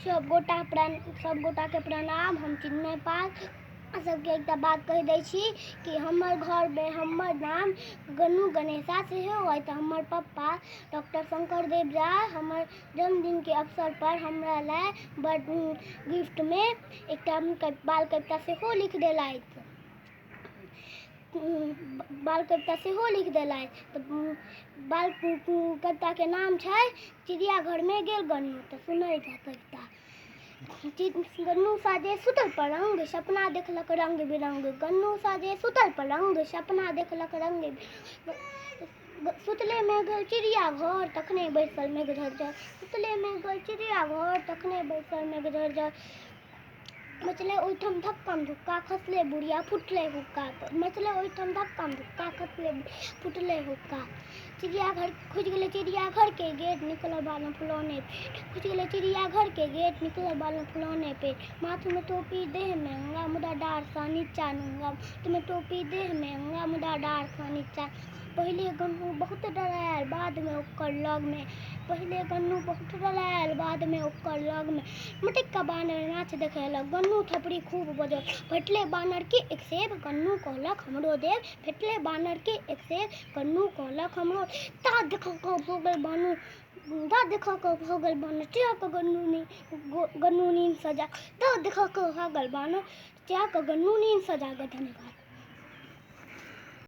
सब गोटा के प्रणाम। हम चिन्मय पाल सबके एक बात कह दै छी कि हमर घर में हमर नाम गन्नू गणेशा सेहो अइ। तऽ हमर पप्पा डॉक्टर शंकरदेव झा हमर जन्मदिन के अवसर पर हमरा लए गिफ्ट में एकटा बाल कविता सेहो लिख देलथि। बाल कविता के नाम छै चिड़ियाघर में गेल गन्नू। तो सुनै जा कविता। गन्नू साजे सुतल पलंग सपना देखलक रंग बिरंग। गन्नू साजे सुतल पलंग सपना देखलक रंग सुतले में गेल चिड़ियाघर तखने बैसल मेघ झरझर। सुतले में गेल चिड़ियाघर तखने बैसल मेघ झरझर। मचले ओहिठाम धक्कम धुक्का खसले बुढ़िया फुटले हुक्का। मचले ओहिठाम धक्कम धुक्का खसले फुटले हुक्का। चिड़ियाघर खुज गेले चिड़ियाघर के गेट निकलल बालम फुलौने पेट। खुज गेले चिड़ियाघर के गेट निकलल बालम फुलौने पेट। माथ में टोपी देह में अंगा मुदा डार सा नीचा नंगा। माथ में टोपी देह में अंगा मुदा डार सा नीचा। पहिले गन्नू बहुत डरायल बाद में ओकर लग में। पहिले गन्नू बहुत डरायल बाद में ओकर लग में। मटिक्का बानर नाच देखेलक गन्नू थपड़ी खूब बजल। भेटले बानर के एक सेब गन्नू कहलक हमरो देब। भेटले बानर के एक सेब गन्नू कहलक हमरो। ता देखा क हो गेल बानर चिया क गन्नू नींद सजा। ता देखा क हो गेल बानर चिया क गन्नू नींद सजा। धन्यवाद।